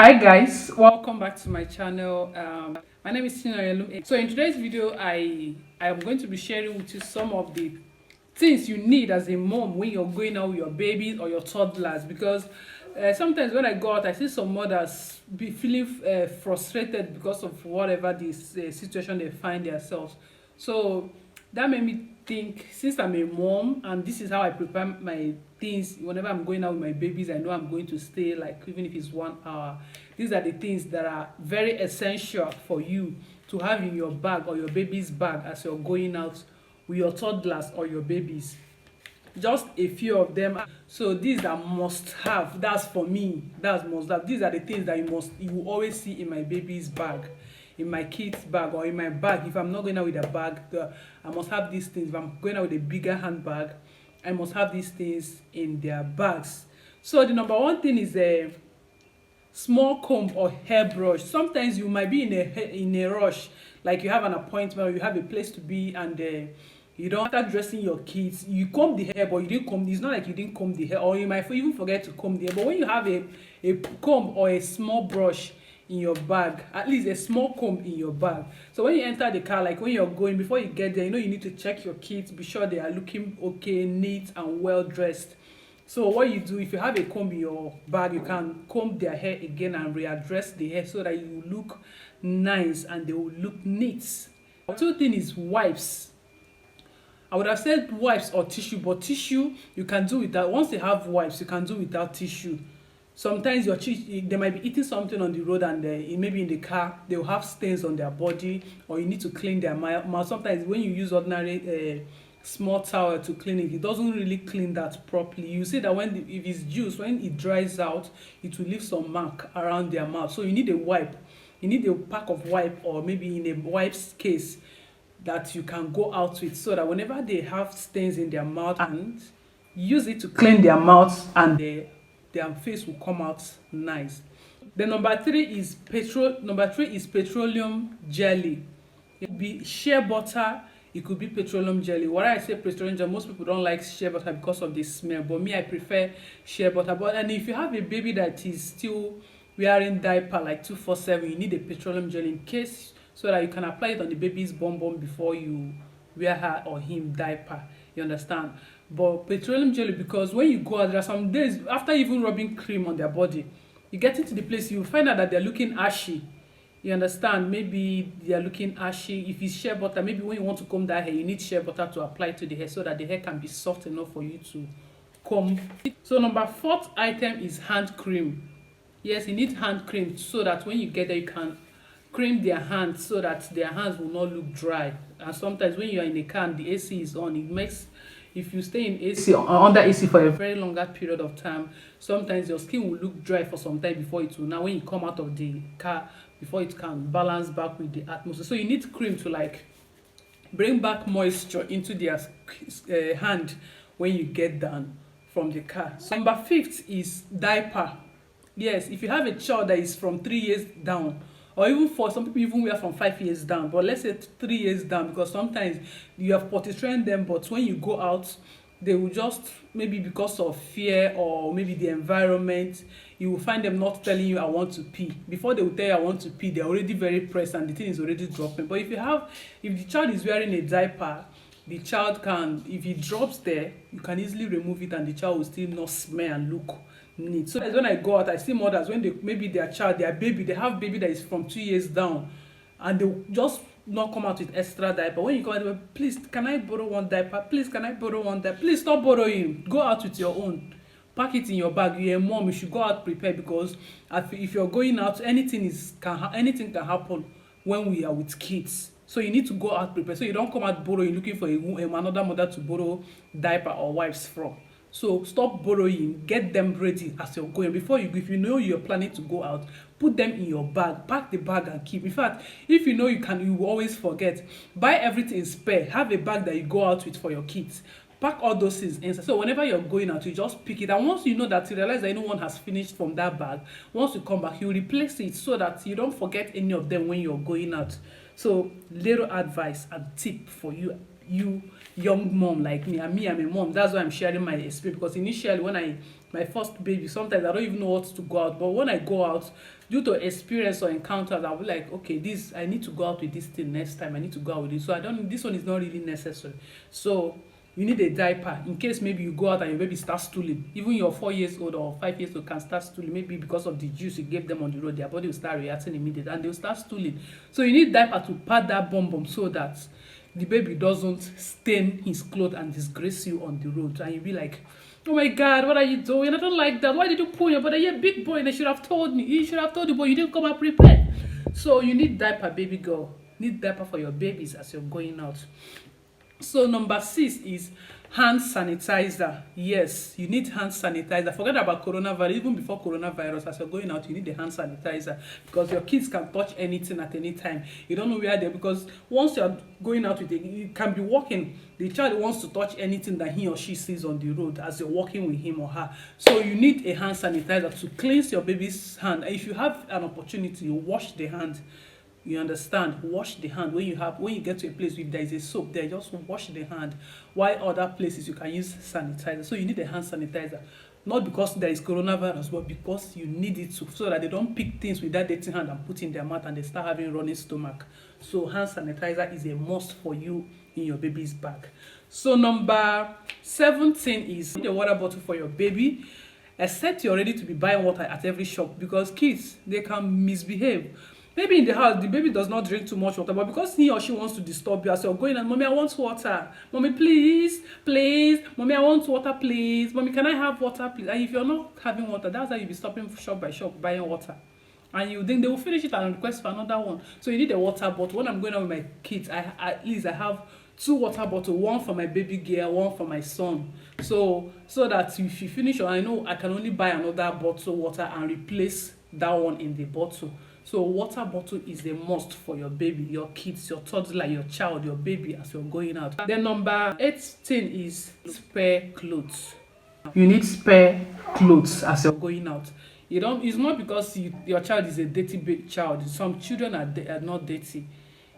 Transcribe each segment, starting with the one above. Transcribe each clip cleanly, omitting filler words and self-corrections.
Hi guys, welcome back to my channel. My name is Tina. So in today's video, I am going to be sharing with you some of the things you need as a mom when you're going out with your babies or your toddlers. Because sometimes when I go out, I see some mothers be feeling frustrated because of whatever this situation they find themselves. So that made me think, since I'm a mom and this is how I prepare my things whenever I'm going out with my babies, I know I'm going to stay, like, even if it's 1 hour. These are the things that are very essential for you to have in your bag or your baby's bag as you're going out with your toddlers or your babies. Just a few of them. So these are must have. That's for me, that's must have. These are the things that you will always see in my baby's bag, in my kid's bag, or in my bag. If I'm not going out with a bag, I must have these things. If I'm going out with a bigger handbag, I must have these things in their bags. So the number one thing is a small comb or hairbrush. Sometimes you might be in a rush, like you have an appointment or you have a place to be, and you don't start dressing your kids. You comb the hair, but you didn't comb. It's not like you didn't comb the hair, or you might even forget to comb the hair. But when you have a comb or a small brush in your bag, at least a small comb in your bag, so when you enter the car, like when you're going, before you get there, you know you need to check your kids, be sure they are looking okay, neat and well dressed. So what you do, if you have a comb in your bag, you can comb their hair again and readdress the hair so that you look nice and they will look neat. Two thing is wipes. I would have said wipes or tissue, but tissue you can do without. Once you have wipes, you can do without tissue. Sometimes your they might be eating something on the road, and maybe in the car they will have stains on their body, or you need to clean their mouth. Sometimes when you use ordinary small towel to clean it, it doesn't really clean that properly. You see that if it's juice, when it dries out, it will leave some mark around their mouth. So you need a wipe. You need a pack of wipe, or maybe in a wipes case that you can go out with, so that whenever they have stains in their mouth, and use it to clean their mouths, and their face will come out nice. The number three is petroleum jelly. It could be shea butter, it could be petroleum jelly. Why I say petroleum jelly, most people don't like shea butter because of the smell, but me, I prefer shea butter. And if you have a baby that is still wearing diaper like 247, you need a petroleum jelly in case, so that you can apply it on the baby's bum before you wear her or him diaper. You understand? But petroleum jelly, because when you go out, there are some days after even rubbing cream on their body, you get into the place, you find out that they're looking ashy. You understand? Maybe they are looking ashy. If it's shea butter, maybe when you want to comb that hair, you need shea butter to apply to the hair so that the hair can be soft enough for you to comb. So number fourth item is hand cream. Yes, you need hand cream so that when you get there, you can cream their hands so that their hands will not look dry. And sometimes when you are in a car and the AC is on, it makes, if you stay in AC or under AC for a very longer period of time, sometimes your skin will look dry for some time before it will. Now when you come out of the car, before it can balance back with the atmosphere. So you need cream to like bring back moisture into their hand when you get down from the car. So number fifth is diaper. Yes, if you have a child that is from 3 years down, or even for some people even wear from 5 years down, but let's say 3 years down, because sometimes you have potty trained them, but when you go out, they will just, maybe because of fear or maybe the environment, you will find them not telling you I want to pee. Before they will tell you I want to pee, they're already very pressed and the thing is already dropping. But if the child is wearing a diaper, the child can, if it drops there, you can easily remove it and the child will still not smell and look neat. So when I go out, I see mothers, when they, maybe their baby, they have baby that is from 2 years down, and they will just not come out with extra diaper. When you come out, please can I borrow one diaper, please can I borrow one diaper, please stop borrowing, go out with your own, pack it in your bag. You're a mom, you should go out prepared, because if you're going out, anything can happen when we are with kids. So you need to go out prepared, so you don't come out borrowing, looking for another mother to borrow diaper or wipes from. So stop borrowing, get them ready as you're going. Before you go, if you know you're planning to go out, put them in your bag, pack the bag and keep. In fact, if you know you will always forget, buy everything spare. Have a bag that you go out with for your kids. Pack all those things inside. So whenever you're going out, you just pick it. And once you know that, you realize that anyone has finished from that bag, once you come back, you replace it so that you don't forget any of them when you're going out. So little advice and tip for you young mom like me. I'm a mom. That's why I'm sharing my experience, because initially when I my first baby, sometimes I don't even know what to go out. But when I go out, due to experience or encounters, I'll be like, okay, this I need to go out with this thing next time. I need to go out with this. So I don't. This one is not really necessary. So you need a diaper in case maybe you go out and your baby starts stooling. Even your 4 years old or 5 years old can start stooling. Maybe because of the juice you gave them on the road, their body will start reacting immediately and they'll start stooling. So you need diaper to pad that bum so that the baby doesn't stain his clothes and disgrace you on the road. And you'll be like, oh my God, what are you doing? I don't like that. Why did you pull your body? You're a big boy. They should have told me. You should have told the boy you didn't come out prepared. So you need diaper, baby girl. Need diaper for your babies as you're going out. So number 6 is hand sanitizer. Yes, you need hand sanitizer. Forget about coronavirus. Even before coronavirus, as you're going out, you need the hand sanitizer because your kids can touch anything at any time. You don't know where they're, because once you're going out with it, you can be walking. The child wants to touch anything that he or she sees on the road as you're walking with him or her. So you need a hand sanitizer to cleanse your baby's hand. And if you have an opportunity, you wash the hand. You understand? Wash the hand. When you get to a place where there is a soap there, just wash the hand. While other places you can use sanitizer. So you need a hand sanitizer. Not because there is coronavirus, but because you need it to, so that they don't pick things with that dirty hand and put in their mouth and they start having running stomach. So hand sanitizer is a must for you in your baby's bag. So number 17 is the water bottle for your baby. Except you're ready to be buying water at every shop, because kids, they can misbehave. Maybe in the house, the baby does not drink too much water, but because he or she wants to disturb you as you're going and, mommy, I want water. Mommy, please, please. Mommy, I want water, please. Mommy, can I have water, please? And if you're not having water, that's how you'll be stopping shop by shop buying water. And you think they will finish it and request for another one. So you need a water bottle. When I'm going out with my kids, at least I have 2 water bottles, one for my baby girl, one for my son. So that if you finish, I know I can only buy another bottle water and replace that one in the bottle. So water bottle is a must for your baby, your kids, your toddler, your child, your baby as you're going out. Then number 18 is spare clothes. You need spare clothes as you're going out. It's not because your child is a dirty child. Some children are not dirty.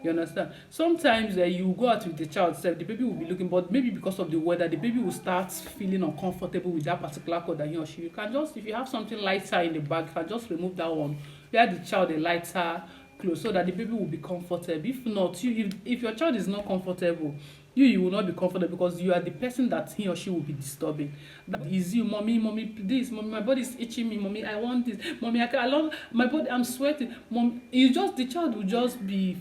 You understand? Sometimes you go out with the child, the baby will be looking, but maybe because of the weather, the baby will start feeling uncomfortable with that particular clothes that he or she. You can just, if you have something lighter in the bag, you can just remove that one. Wear the child a lighter clothes so that the baby will be comfortable. If not, if your child is not comfortable, you will not be comfortable because you are the person that he or she will be disturbing. That is you, mommy, this, mommy, my body is itching me, mommy, I want this, mommy, I love my body, I'm sweating, mom. The child will just be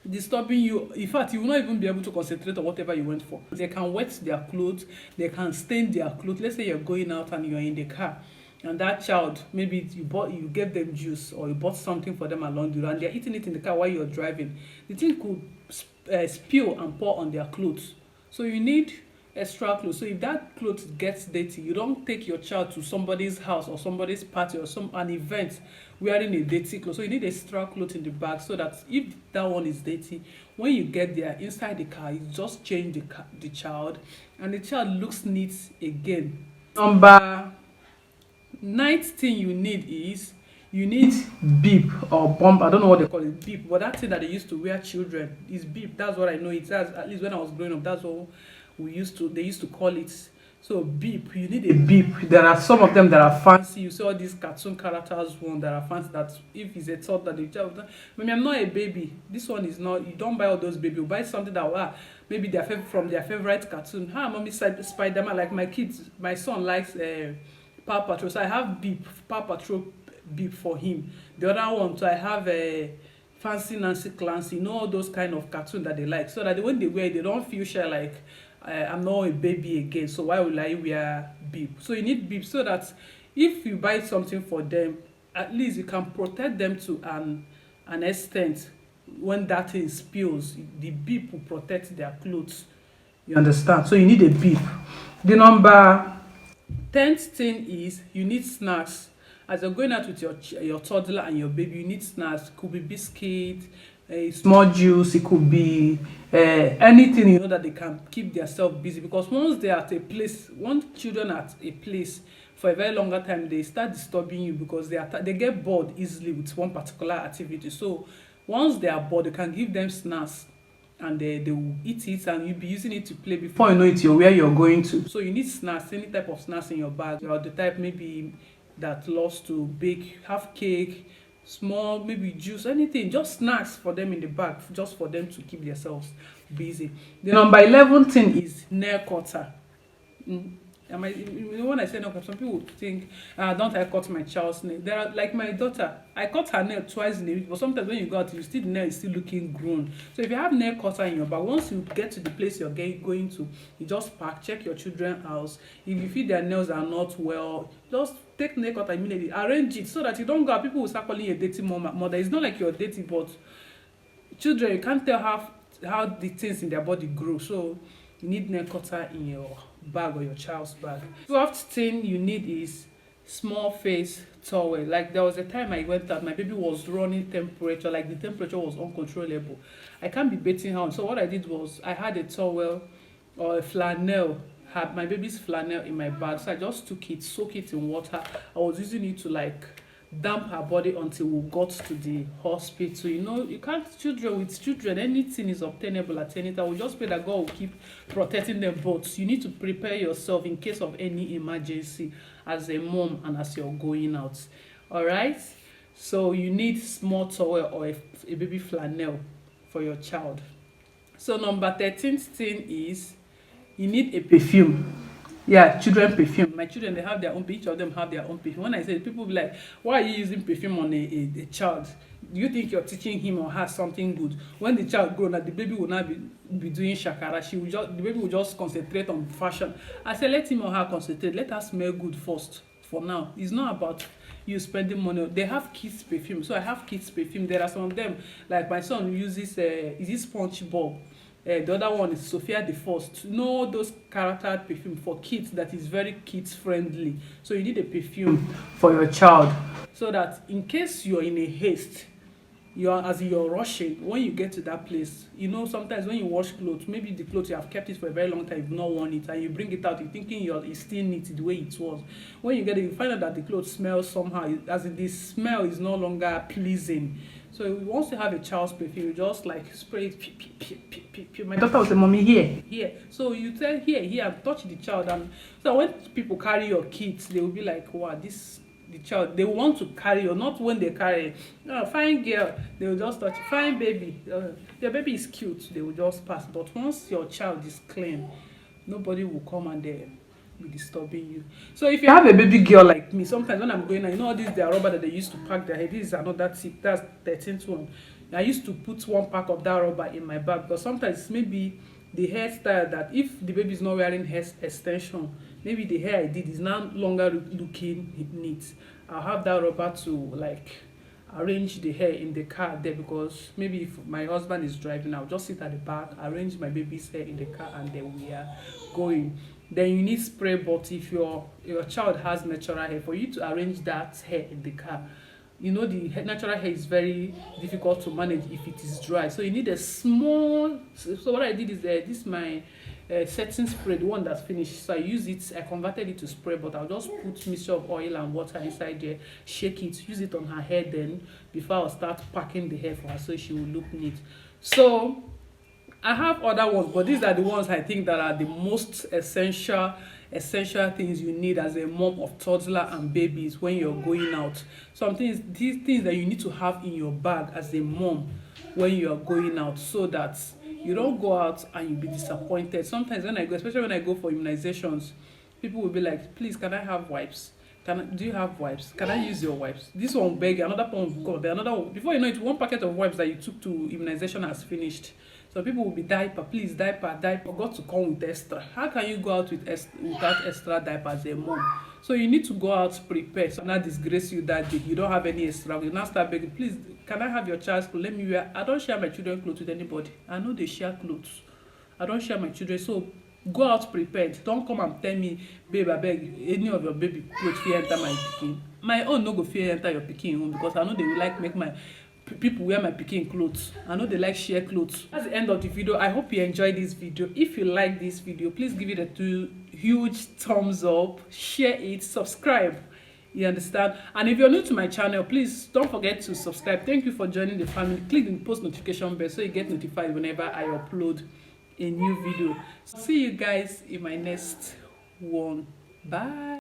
disturbing you. In fact, you will not even be able to concentrate on whatever you went for. They can wet their clothes, they can stain their clothes. Let's say you're going out and you're in the car, and that child, maybe you gave them juice or you bought something for them along the road and they're eating it in the car while you're driving. The thing could spill and pour on their clothes. So you need extra clothes. So if that clothes gets dirty, you don't take your child to somebody's house or somebody's party or an event wearing a dirty clothes. So you need extra clothes in the bag so that if that one is dirty, when you get there inside the car, you just change the child and the child looks neat again. Number 9th thing you need is you need beep or bump. I don't know what they call it, beep, but that thing that they used to wear children is beep. That's what I know it as. At least when I was growing up, that's what they used to call it. So beep, you need a beep. There are some of them that are fancy. You see all these cartoon characters one that are fancy, that if it's a thought that the child, maybe I'm not a baby, this one is not. You don't buy all those baby. You buy something that maybe from their favorite cartoon. Mommy said Spider-Man. Like my kids, my son likes Paw Patrol, so I have beep, Paw Patrol beep for him. The other one, so I have a Fancy Nancy Clancy, all those kind of cartoon that they like, so that when they wear it, they don't feel shy like I'm not a baby again, so why will I wear beep? So you need beep so that if you buy something for them, at least you can protect them to an extent. When that thing spills, the beep will protect their clothes. You understand? So you need a beep. The number 10th thing is you need snacks. As you're going out with your toddler and your baby, you need snacks. It could be biscuit, a small juice, it could be anything, that they can keep themselves busy. Because once they're at a place, once children are at a place for a very longer time, they start disturbing you because they get bored easily with one particular activity. So once they are bored, you can give them snacks and they will eat it, and you'll be using it to play. Before you know it, you're where you're going to. So you need snacks, any type of snacks in your bag. You're the type maybe that loves to bake, have cake, small maybe juice, anything, just snacks for them in the bag, just for them to keep themselves busy. The number 11 thing is nail cutter. Am I, when I say nail cutter, some people would think, don't I cut my child's nail? There are, like my daughter, I cut her nail twice in a week, but sometimes when you go out, you still, the nail is still looking grown. So if you have nail cutter in your bag, once you get to the place you're going to, you just park, check your children's house. If you feel their nails are not well, just take nail cutter immediately, arrange it so that you don't go out. People will start calling you a dirty mother. It's not like you're dirty, but children, you can't tell how the things in their body grow. So you need nail cutter in your bag or your child's bag. 12th thing you need is small face towel. Like there was a time I went out, my baby was running temperature, like the temperature was uncontrollable. I can't be bathing her on. So what I did was I had a towel or a flannel, had my baby's flannel in my bag. So I just took it, soak it in water. I was using it to like damp her body until we got to the hospital. You know, you can't, with children, anything is obtainable at any time. We just pray that God will keep protecting them both. You need to prepare yourself in case of any emergency as a mom and as you're going out. All right, so you need small towel or a baby flannel for your child. So number 13th thing is you need a perfume. Yeah, children perfume. My children, they have their own, each of them have their own perfume. When I say, people be like, why are you using perfume on a child? Do you think you're teaching him or her something good? When the child grows up, the baby will not be doing shakara. The baby will just concentrate on fashion. I say, let him or her concentrate. Let her smell good first. For now, it's not about you spending money. They have kids perfume, so I have kids perfume. There are some of them, like my son uses is this SpongeBob. The other one is Sophia the First. Know those character perfume for kids that is very kids friendly. So you need a perfume for your child, so that in case you're in a haste, as you're rushing, when you get to that place, you know, sometimes when you wash clothes, maybe the clothes you have kept it for a very long time, you've not worn it, and you bring it out, you're thinking it's still neat the way it was. When you get it, you find out that the clothes smell somehow, as in the smell is no longer pleasing. So once you have a child's perfume, you just like spray it. My daughter will say, "Mommy, here." So you tell here, and touch the child. And so when people carry your kids, they will be like, "Wow, the child." They want to carry you, not when they carry. Oh, fine girl, they will just touch. Fine baby, your baby is cute. They will just pass. But once your child is clean, nobody will come and be disturbing you. So if you have a baby girl like me, sometimes when I'm going out, you know all these, their rubber that they used to pack their head. This is another tip. That's 13th one. I used to put one pack of that rubber in my bag, because sometimes maybe the hairstyle, that if the baby is not wearing hair extension, maybe the hair I did is no longer looking neat. I'll have that rubber to like arrange the hair in the car there, because maybe if my husband is driving, I'll just sit at the back, arrange my baby's hair in the car, and then we are going. Then you need spray bottle. If your child has natural hair, for you to arrange that hair in the car, you know the natural hair is very difficult to manage if it is dry. So you need a small. So what I did is this my setting spray, the one that's finished. So I use it. I converted it to spray, but I'll just put mixture of oil and water inside there, shake it, use it on her hair. Then before I'll start packing the hair for her, so she will look neat. So I have other ones, but these are the ones I think that are the most essential things you need as a mom of toddler and babies when you're going out. These things that you need to have in your bag as a mom when you're going out, so that you don't go out and you'll be disappointed. Sometimes when I go, especially when I go for immunizations, people will be like, please, can I have wipes? Do you have wipes? Can I use your wipes? This one beg, another one will go, another one. Before you know it, one packet of wipes that you took to immunization has finished. So people will be diaper, please, diaper. Got to come with extra. How can you go out without extra diaper as a mom? So you need to go out prepared. So not disgrace you that day. You don't have any extra. You now start begging, please, can I have your child's clothes? Let me wear. I don't share my children's clothes with anybody. I know they share clothes. I don't share my children. So go out prepared. Don't come and tell me, babe, I beg, any of your baby clothes fear enter my pikin. My own no go fear enter your pikin home, because I know they will like make my people wear my pikin clothes. I know they like share clothes. That's the end of the video. I hope you enjoyed this video. If you like this video, please give it a huge thumbs up, share it, subscribe You understand? And if you're new to my channel, please don't forget to subscribe. Thank you for joining the family. Click the post notification bell so you get notified whenever I upload a new video. See you guys in my next one. Bye.